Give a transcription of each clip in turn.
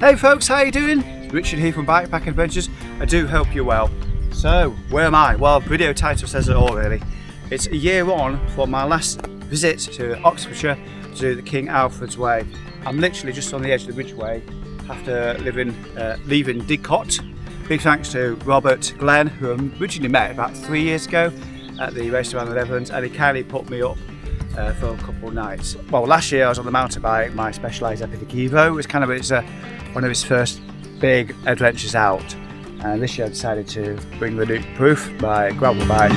Hey folks, how you doing? Richard here from Bikepacking Adventures. I do hope you're well. So, where am I? Well, video title says it all really. It's a year on from my last visit to Oxfordshire to do the King Alfred's Way. I'm literally just on the edge of the Ridgeway after leaving Didcot. Big thanks to Robert Glenn, who I originally met about 3 years ago at the race around the Netherlands, and he kindly put me up for a couple of nights. Well, last year I was on the mountain bike, my Specialized Epic Evo. It was kind of one of his first big adventures out, and this year I decided to bring the new proof, my gravel bike.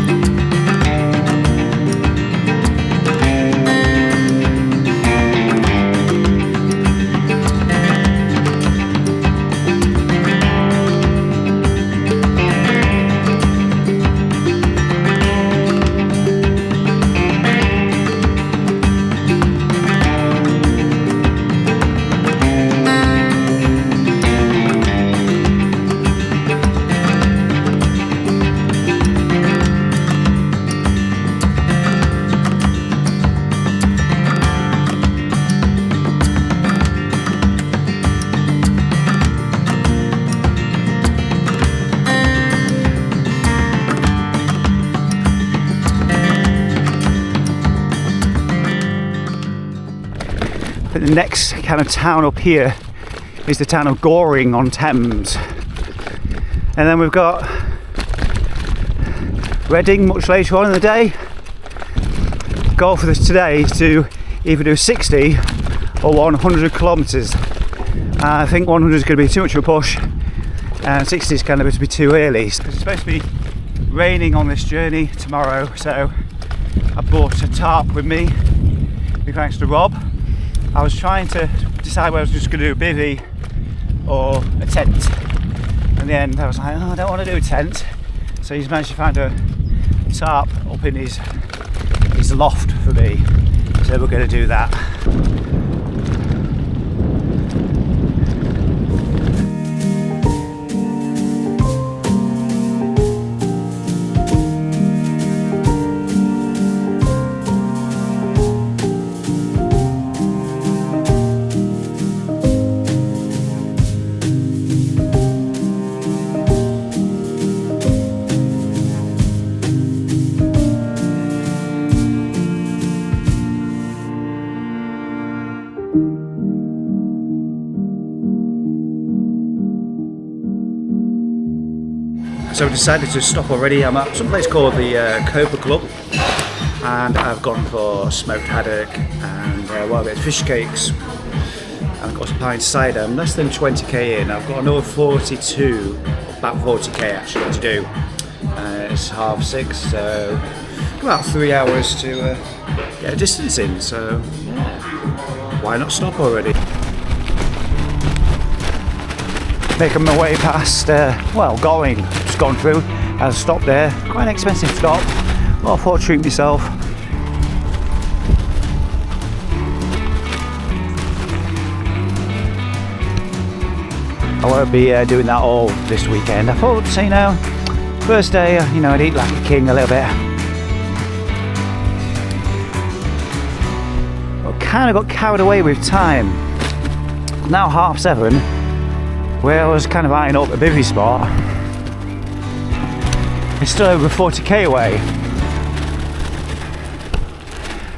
The next kind of town up here is the town of Goring on Thames, and then we've got Reading much later on in the day. The goal for this today is to either do 60 or 100 kilometres. I think 100 is going to be too much of a push, and 60 is kind of going to be too early. It's supposed to be raining on this journey tomorrow, so I brought a tarp with me, big thanks to Rob. I was trying to decide whether I was just going to do a bivvy or a tent. In the end I was like, oh, I don't want to do a tent. So he's managed to find a tarp up in his loft for me. So we're going to do that. So I decided to stop already. I'm at some place called the Cobra Club, and I've gone for smoked haddock and a bit of fish cakes, and I've got a pint cider. I'm less than 20k in. I've got another 42, about 40k actually to do. It's 6:30, so about 3 hours to get a distance in, so yeah, why not stop already? Making my way past, Goring, just gone through, I stopped there, quite an expensive stop, well, I thought I'd treat myself. I won't be doing that all this weekend. I thought, so, first day, I'd eat like a king a little bit. But kind of got carried away with time. Now 7:30. Where I was kind of eyeing up a bivvy spot. It's still over 40k away.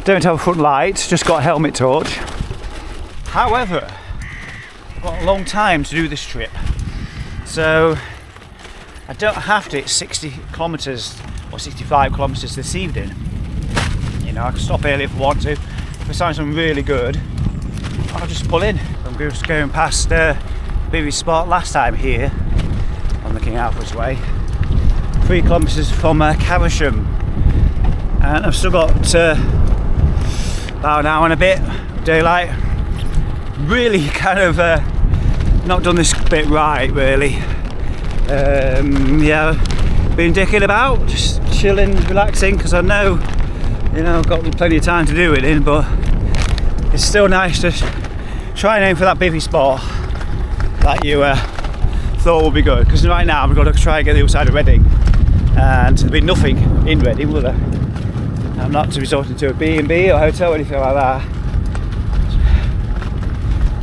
Don't have a front light, just got a helmet torch. However, I've got a long time to do this trip, so I don't have to hit 60 kilometres or 65 kilometres this evening. I can stop early if I want to. If I find something really good, I'll just pull in. I'm just going past bivvy spot last time here on the King Alfred's Way, 3 kilometres from Caversham, and I've still got about an hour and a bit of daylight. Really kind of not done this bit right really. Yeah, been dicking about, just chilling, relaxing, because I know I've got plenty of time to do it in, but it's still nice to try and aim for that bivvy spot that you thought would be good, because right now we've got to try and get the other side of Reading, and there'll be nothing in Reading, will there? I'm not to resorting to a B&B or hotel or anything like that.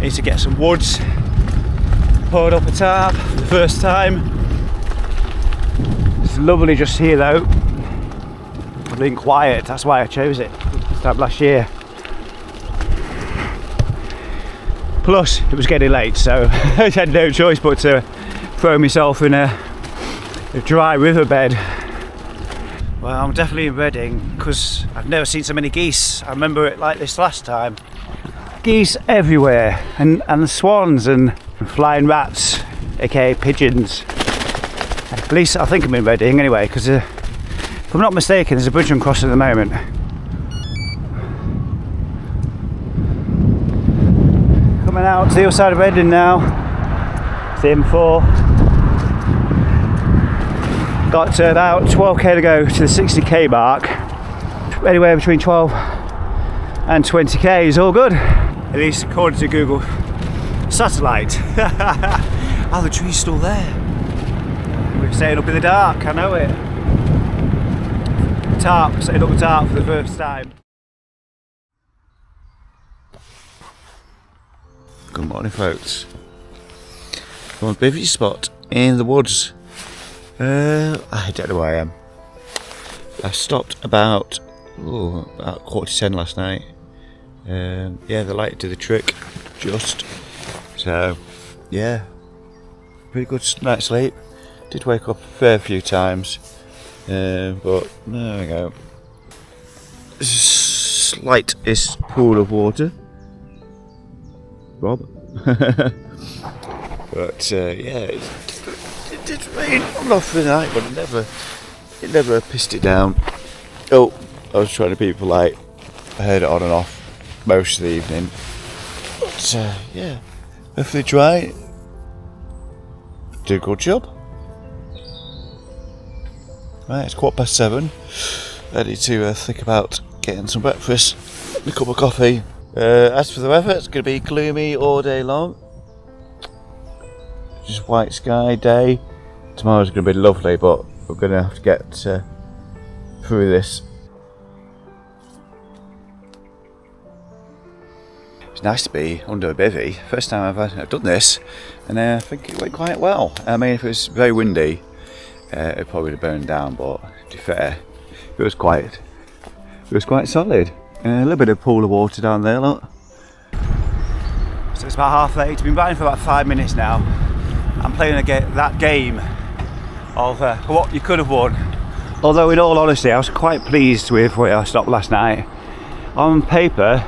Need to get some woods Poured up a tarp for the first time. It's lovely just here though. Being quiet, that's why I chose it. Started last year. Plus, it was getting late, so I had no choice but to throw myself in a dry riverbed. Well, I'm definitely in Reading because I've never seen so many geese. I remember it like this last time. Geese everywhere, and swans and flying rats, aka pigeons. At least I think I'm in Reading anyway, because if I'm not mistaken, there's a bridge I'm crossing at the moment. Coming out to the other side of Reading now. It's the M4. Got about 12k to go to the 60k mark. Anywhere between 12 and 20k is all good. At least according to Google Satellite. Oh, the tree's still there. We're staying up in the dark, I know it. Tarp, setting up the tarp for the first time. Good morning, folks. I'm on a bivvy spot in the woods. I don't know where I am. I stopped about 10:15 last night. Yeah, the light did the trick, just. So, yeah, pretty good night's sleep. Did wake up a fair few times, but there we go. Slightest pool of water. Rob. But yeah, it did rain on off the night, but it never pissed it down. Oh, I was trying to be polite. I heard it on and off most of the evening. But yeah, hopefully dry. Do a good job. Right, it's 7:15. Ready to think about getting some breakfast, a cup of coffee. As for the weather, it's going to be gloomy all day long. Just white sky day. Tomorrow's going to be lovely, but we're going to have to get through this. It's nice to be under a bivvy. First time I've done this, and I think it went quite well. I mean, if it was very windy, it probably would have burned down, but to be fair, it was quite solid. A little bit of pool of water down there, look. So it's about 8:30. I've been riding for about 5 minutes now. I'm playing that game of what you could have won. Although in all honesty, I was quite pleased with where I stopped last night. On a paper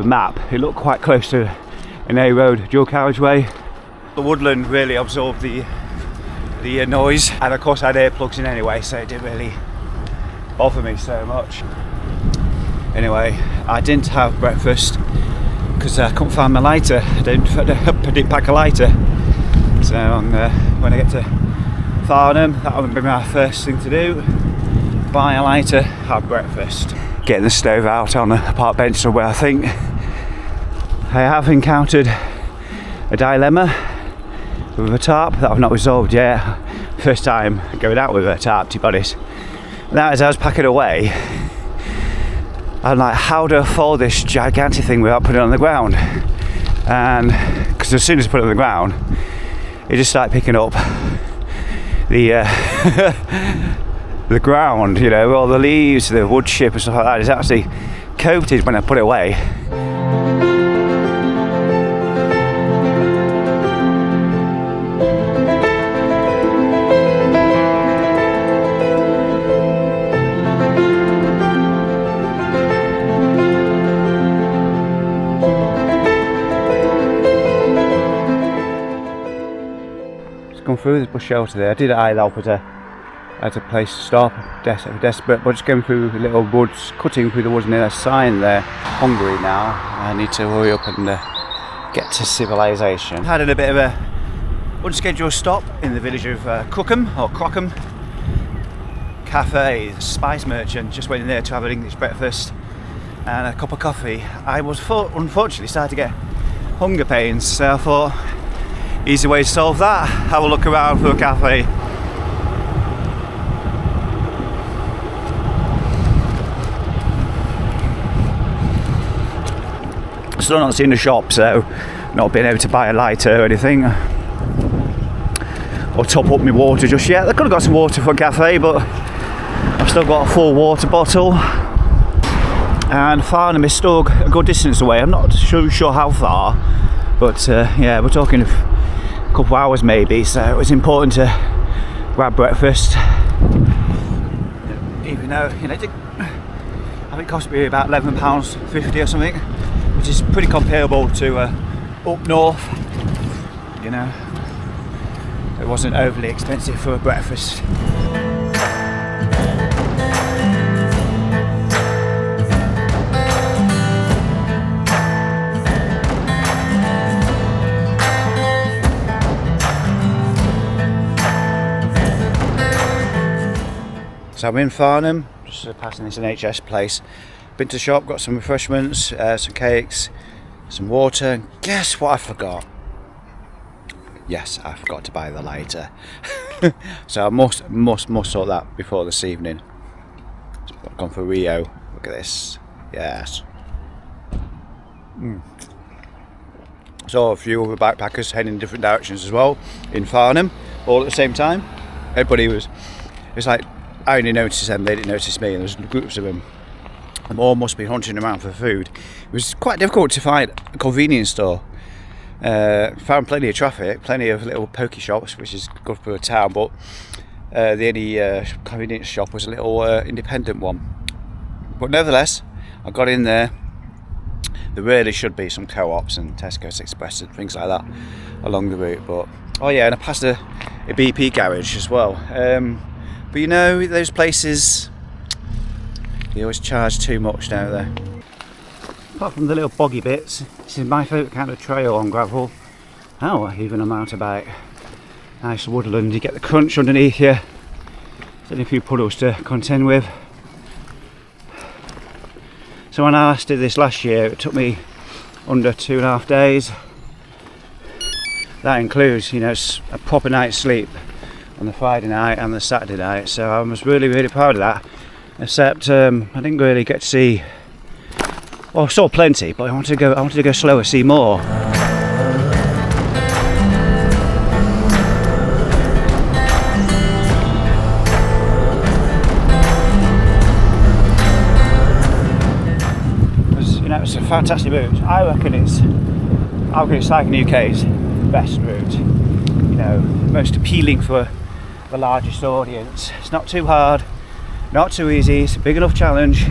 map, it looked quite close to an A road dual carriageway. The woodland really absorbed the noise, and of course I had earplugs in anyway, so it didn't really bother me so much. Anyway, I didn't have breakfast because I couldn't find my lighter. I didn't pack a lighter. So when I get to Farnham, that'll be my first thing to do. Buy a lighter, have breakfast. Getting the stove out on a park bench somewhere, I think. I have encountered a dilemma with a tarp that I've not resolved yet. First time going out with a tarp, to be honest. And that is, I was packing away. I'm like, how do I fold this gigantic thing without putting it on the ground? And because as soon as I put it on the ground, it just started picking up the the ground, you know, all the leaves, the wood chip and stuff like that. It's actually coated when I put it away. Gone through this bush shelter there. I did at Alfred at a place to stop, desperate, but just going through the little woods, cutting through the woods, and there's a sign there. Hungry now. I need to hurry up and get to civilization. Had a bit of a unscheduled stop in the village of Crookham Cafe, the spice merchant. Just went in there to have an English breakfast and a cup of coffee. I was unfortunately starting to get hunger pains, so I thought, easy way to solve that, have a look around for a cafe. Still not seeing the shop, so not being able to buy a lighter or anything, or top up my water just yet. I could have got some water for a cafe, but I've still got a full water bottle. And Farnham is still a good distance away. I'm not sure how far, but yeah, we're talking a couple of hours maybe, so it was important to grab breakfast. Even though, you know, I think it cost me about £11.50 or something, which is pretty comparable to up north, you know. It wasn't overly expensive for a breakfast. So I'm in Farnham, just passing this NHS place. Been to the shop, got some refreshments, some cakes, some water, and guess what I forgot? Yes, I forgot to buy the lighter. So I must sort that before this evening. I've gone for Rio. Look at this. Yes. So a few other backpackers heading in different directions as well in Farnham, all at the same time. Everybody was, it's like I only noticed them, they didn't notice me, and there's groups of them. They all must be hunting around for food. It was quite difficult to find a convenience store. Found plenty of traffic, plenty of little pokey shops, which is good for a town, but the only convenience shop was a little independent one. But nevertheless, I got in there. There really should be some co-ops and Tesco's Express and things like that along the route. But oh yeah, and I passed a BP garage as well. But you know, those places, they always charge too much, don't they? Apart from the little boggy bits, this is my favourite kind of trail on gravel. Oh, even a mountain nice woodland, you get the crunch underneath you. There's only a few puddles to contend with. So when I last did this last year, it took me under 2.5 days. That includes, you know, a proper night's sleep on the Friday night and the Saturday night. So I was really proud of that. Except I didn't really get to see. Well, I saw plenty, but I wanted to go slower, see more. You know, it's a fantastic route. I reckon it's like the UK's best route. You know, most appealing for the largest audience. It's not too hard, not too easy. It's a big enough challenge.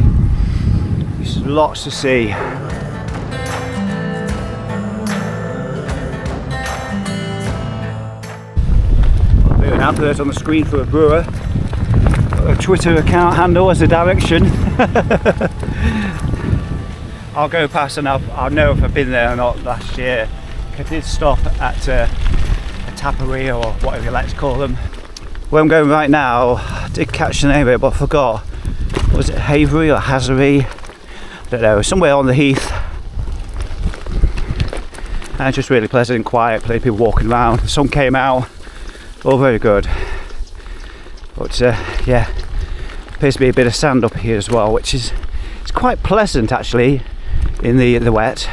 There's lots to see. A bit of an advert on the screen for a brewer. A Twitter account handle as a direction. I'll go past and I'll know if I've been there or not last year. I did stop at a taperia or whatever you like to call them. Where I'm going right now, I did catch the name of it, but I forgot. Was it Havery or Hazzery? I don't know, somewhere on the heath. And it's just really pleasant and quiet, plenty of people walking around. The sun came out, all very good. But yeah, appears to be a bit of sand up here as well, which is it's quite pleasant actually in the wet.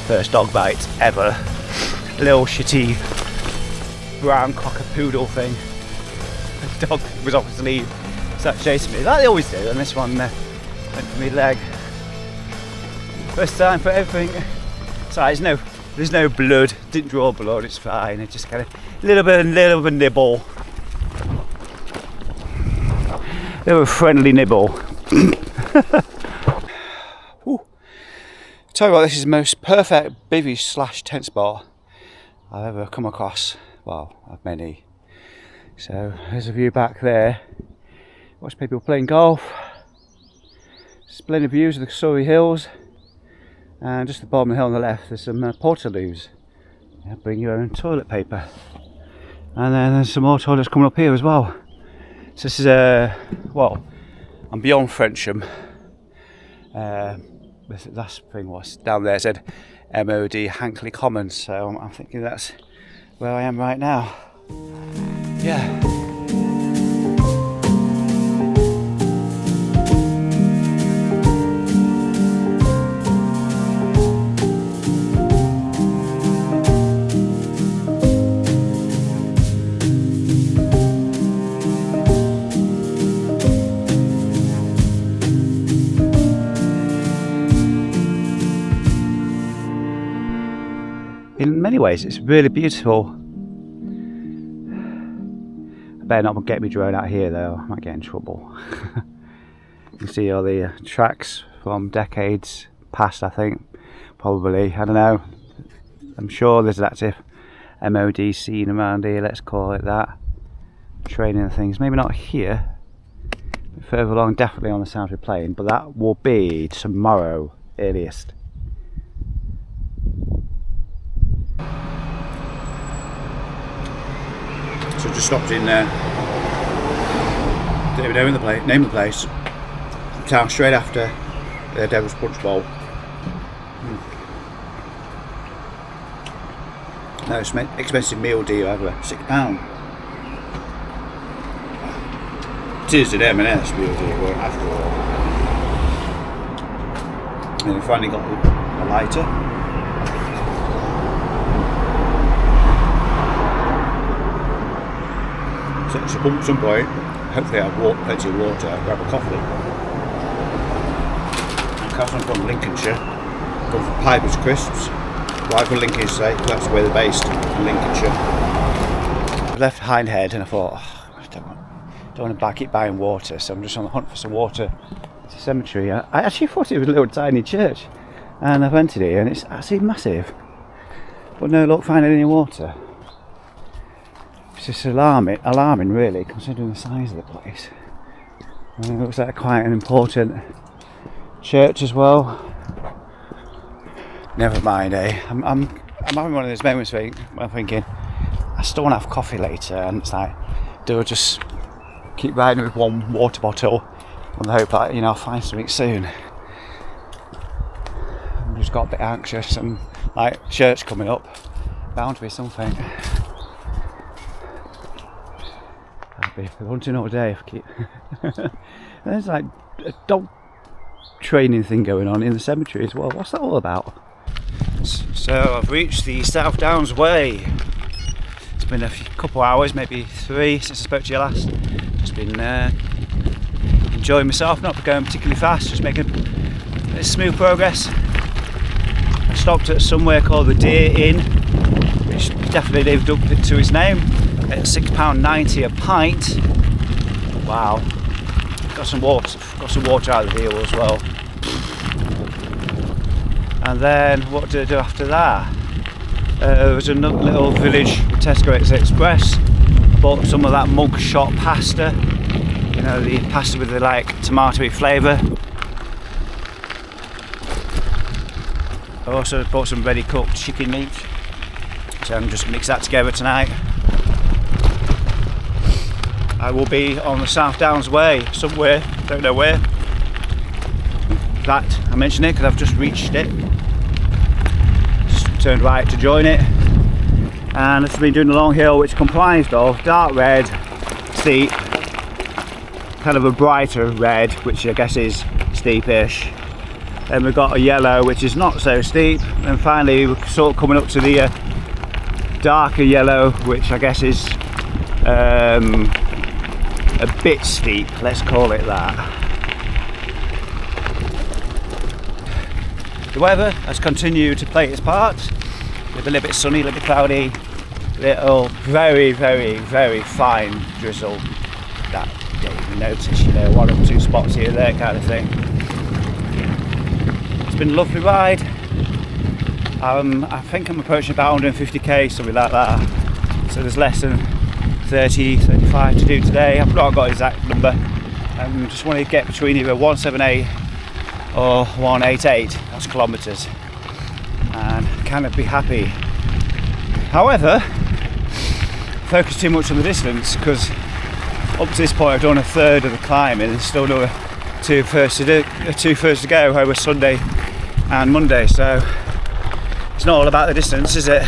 First dog bite ever. A little shitty brown cockapoodle thing. The dog was obviously started chasing me, like they always do, and this one went for my leg. First time for everything. Sorry, there's no blood. Didn't draw blood. It's fine. It's just kind of a little bit of a nibble. A little friendly nibble. Tell you what, this is the most perfect bivvy / tent spot I've ever come across. Well, I've many. So there's a view back there. Watch people playing golf. Splendid views of the Surrey Hills. And just at the bottom of the hill on the left, there's some portaloos. Yeah, bring your own toilet paper. And then there's some more toilets coming up here as well. So this is well, I'm beyond Farnham. The last thing was down there said MOD Hankley Commons, so I'm thinking that's where I am right now. Yeah. In many ways, it's really beautiful. I better not get me drone out here though, I might get in trouble. You can see all the tracks from decades past, I think. Probably, I don't know. I'm sure there's an active MOD scene around here, let's call it that. Training and things, maybe not here. But further along, definitely on the Salisbury Plain, but that will be tomorrow, earliest. So just stopped in there. Didn't even name the place. Town straight after the Devil's Punch Bowl. Most expensive meal deal ever. £6. It is an M&S meal deal after all. And we finally got a lighter. So at some point, hopefully I'll walk plenty of water, I'll grab a coffee. And because I'm from Lincolnshire, I'm going for Piper's Crisps. Well, I've got Lincolnshire today, that's where they're based, in Lincolnshire. I left Hindhead and I thought, oh, I don't want to keep buying water, so I'm just on the hunt for some water. It's a cemetery. I actually thought it was a little tiny church, and I've entered it and it's actually massive. But no luck finding any water. It's just alarming really, considering the size of the place. And it looks like quite an important church as well. Never mind, eh? I'm having one of those moments where I'm thinking, I still want to have coffee later, and it's like, do I just keep riding with one water bottle on the hope that, you know, I'll find something soon. I've just got a bit anxious, and like, church coming up, bound to be something. I'll be hunting all day if I keep. There's like a dog training thing going on in the cemetery as well. What's that all about? So I've reached the South Downs Way. It's been a couple hours, maybe 3 since I spoke to you last. Just been enjoying myself, not going particularly fast, just making smooth progress. I stopped at somewhere called the Deer Inn, which definitely lived up to its name, at £6.90 a pint. Wow. Got some water out of the deal as well. And then what did I do after that? There was another little village Tesco Express. Bought some of that mug shot pasta. You know, the pasta with the like tomatoey flavour. I also bought some ready cooked chicken meat. So I'm just mix that together tonight. I will be on the South Downs Way somewhere, don't know where. In fact, I mention it because I've just reached it. Just turned right to join it. And it's been doing a long hill which comprised of dark red, steep, kind of a brighter red, which I guess is steepish. Then we've got a yellow which is not so steep, and finally we're sort of coming up to the darker yellow, which I guess is a bit steep, let's call it that. The weather has continued to play its part with a little bit sunny, a little bit cloudy, little very, very, very fine drizzle that you don't even notice, you know, 1 or 2 spots here and there kind of thing. It's been a lovely ride. I think I'm approaching about 150k, something like that. So there's less than 30, 35 to do today. I've not got an exact number. I just want to get between either 178 or 188, that's kilometres, and kind of be happy. However, focus too much on the distance, because up to this point I've done a third of the climb and there's still another 2 thirds to go over Sunday and Monday, so it's not all about the distance, is it?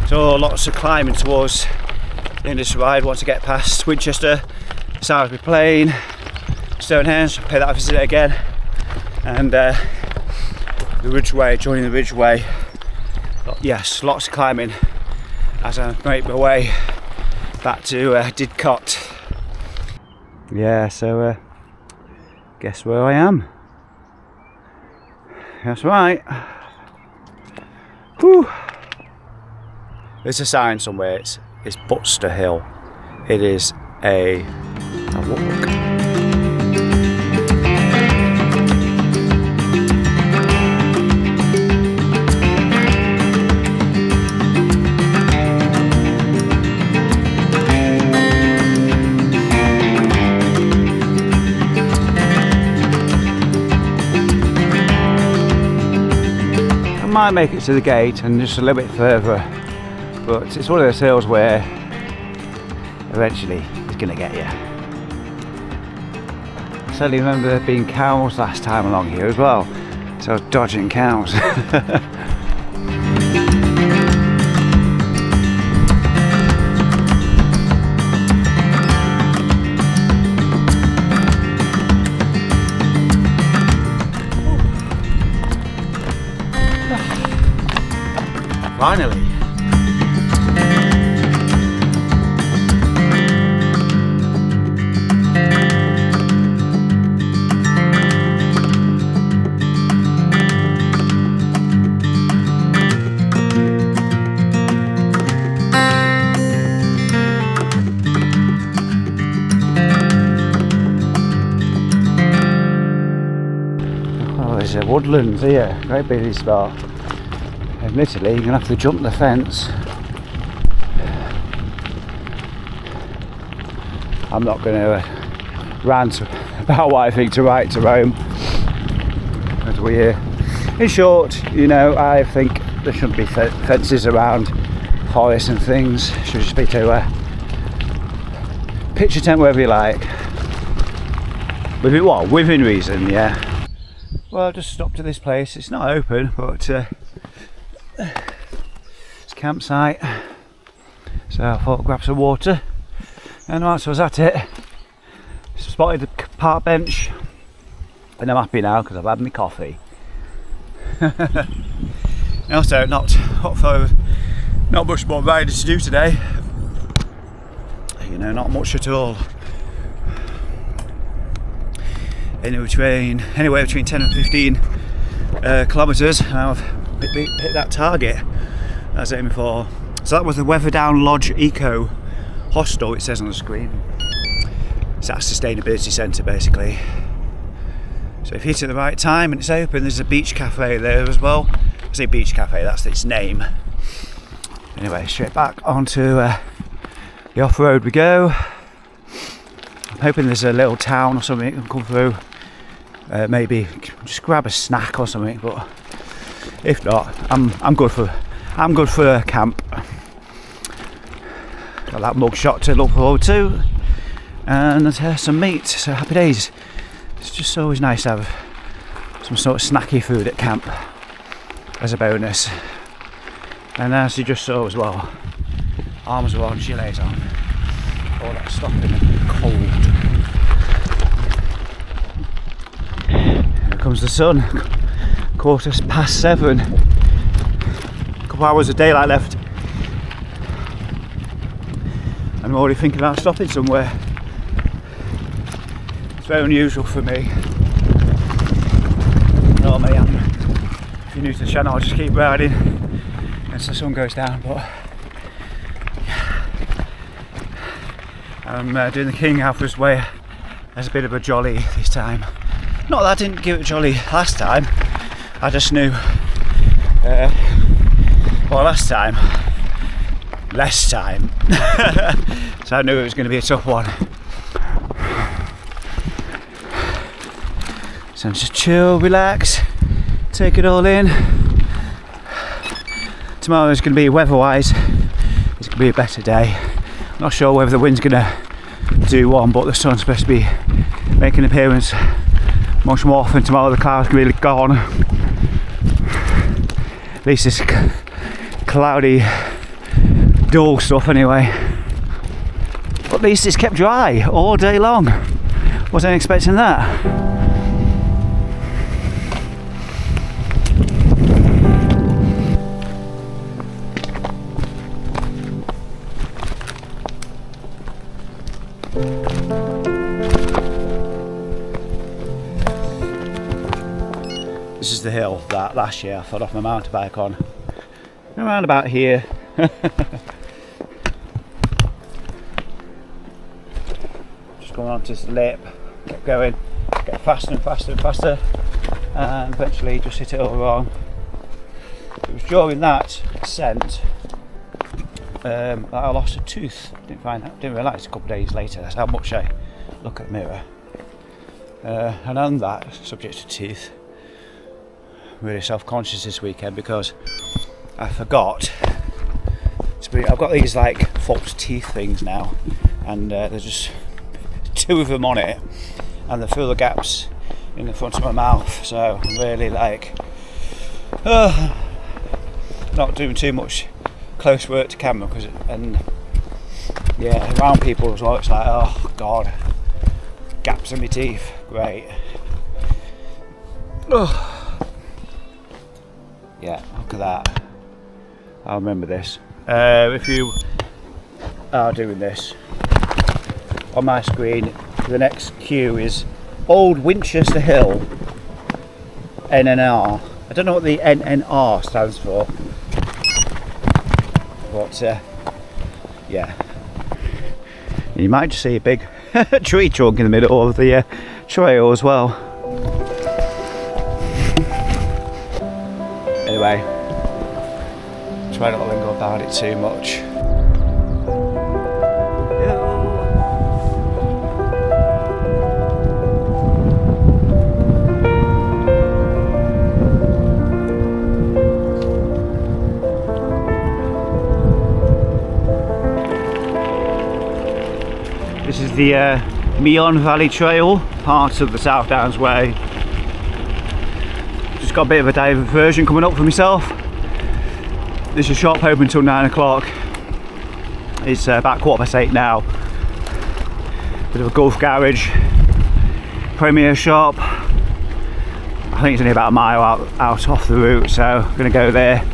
So lots of climbing towards the end of this ride. Want to get past Winchester, Salisbury Plain, Stonehenge, pay that a visit again, and the Ridgeway, joining the Ridgeway. Yes, lots of climbing as I make my way back to Didcot. Yeah, so guess where I am? That's right. Whew. There's a sign somewhere. It's Butster Hill. It is a walk. I might make it to the gate and just a little bit further, but it's one of those hills where eventually it's going to get you. I certainly remember there being cows last time along here as well, so I was dodging cows. Finally. Oh, there's a woodlands here, great busy spot. Admittedly, you're going to have to jump the fence. I'm not going to rant about what I think to write to Rome, as we hear. In short, you know, I think there shouldn't be fences around forests and things. It should just be to pitch a tent wherever you like. Within reason, yeah. Well, I've just stopped at this place. It's not open, but it's a campsite, so I thought I'd grab some water, and whilst I was at it, spotted the park bench, and I'm happy now because I've had my coffee. Also, not much more riding to do today, you know, not much at all. Anywhere between 10 and 15 kilometres, and I've hit that target I was aiming for. So that was the Weatherdown Lodge Eco Hostel, it says on the screen. It's that sustainability centre basically. So if you hit it at the right time and it's open, there's a beach cafe there as well. I say beach cafe, that's its name. Anyway, straight back onto the off-road we go. I'm hoping there's a little town or something that can come through. Maybe just grab a snack or something, but if not, I'm good for a camp. Got that mug shot to look forward to, and some meat. So happy days. It's just always nice to have some sort of snacky food at camp as a bonus. And as you just saw as well, arms are on, gilets on, all that stuff in the cold. Here comes the sun. 7:15. A couple hours of daylight left. I'm already thinking about stopping somewhere. It's very unusual for me. me. If you're new to the channel, I'll just keep riding as the sun goes down. But I'm doing the King Alfred's Way as a bit of a jolly this time. Not that I didn't give it a jolly last time. I just knew. Well, last time. Less time. So I knew it was going to be a tough one. So just chill, relax, take it all in. Tomorrow is going to be, weather-wise, it's going to be a better day. Not sure whether the wind's going to do one, but the sun's supposed to be making an appearance much more often tomorrow. The clouds are really gone. At least it's cloudy, dull stuff anyway. But at least it's kept dry all day long. Wasn't expecting that. This is the hill that last year I fell off my mountain bike on. Around about here. Just going on to this lip, kept going, get faster and faster and faster, and eventually just hit it all wrong. It was during that ascent that I lost a tooth. Didn't realise a couple of days later. That's how much I look at the mirror. And on that subject to teeth, really self-conscious this weekend because I forgot I've got these like false teeth things now, and there's just 2 of them on it, and they fill the gaps in the front of my mouth. So I'm really like not doing too much close work to camera and around people as well. It's like, oh god, gaps in my teeth. Great. Yeah, look at that. I'll remember this. If you are doing this, on my screen, the next cue is Old Winchester Hill, NNR. I don't know what the NNR stands for, but yeah. You might just see a big tree trunk in the middle of the trail as well. Anyway, try not to linger about it too much. This is the Meon Valley Trail, part of the South Downs Way. Just got a bit of a diversion coming up for myself. This is shop open until 9 o'clock. It's about 8:15 now. Bit of a Gulf garage, premier shop. I think it's only about a mile out off the route, so I'm going to go there,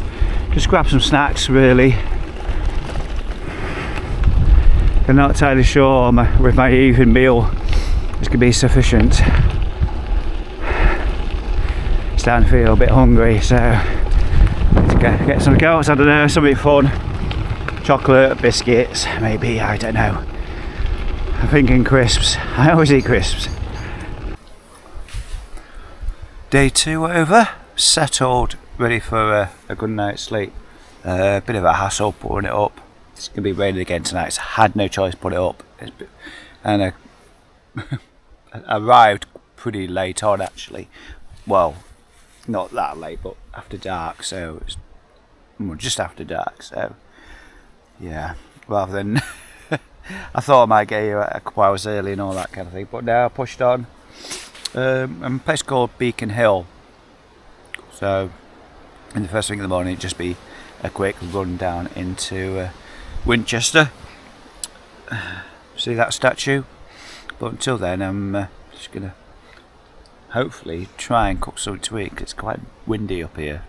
just grab some snacks really. I'm not entirely sure with my evening meal this could be sufficient. Starting to feel a bit hungry, so need to get something else. I don't know, something fun. Chocolate, biscuits, maybe, I don't know. I'm thinking crisps. I always eat crisps. Day 2 over, settled, ready for a good night's sleep. Bit of a hassle putting it up. It's going to be raining again tonight, so I had no choice to put it up. And I arrived pretty late on actually. Well, not that late, but after dark, so it was just after dark, so yeah, rather than I thought I might get here a couple hours early and all that kind of thing, but now I pushed on. A place called Beacon Hill, so in the first thing in the morning it'd just be a quick run down into Winchester, see that statue, but until then I'm just gonna hopefully try and cook something to eat, because it's quite windy up here.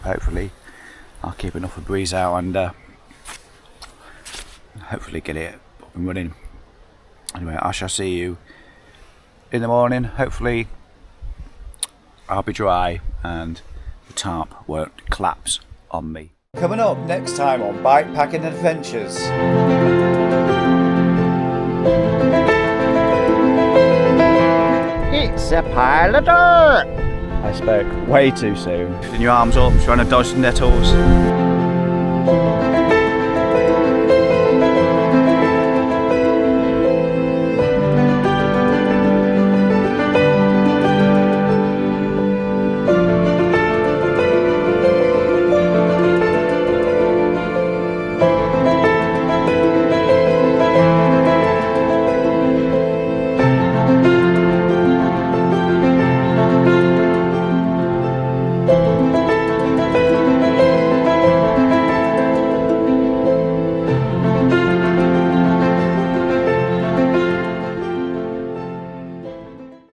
Hopefully I'll keep enough of a breeze out and hopefully get it up and running. Anyway, I shall see you in the morning. Hopefully I'll be dry and the tarp won't collapse on me. Coming up next time on Bikepacking Adventures. It's a pile of dirt! I spoke way too soon. Putting your arms up, trying to dodge the nettles.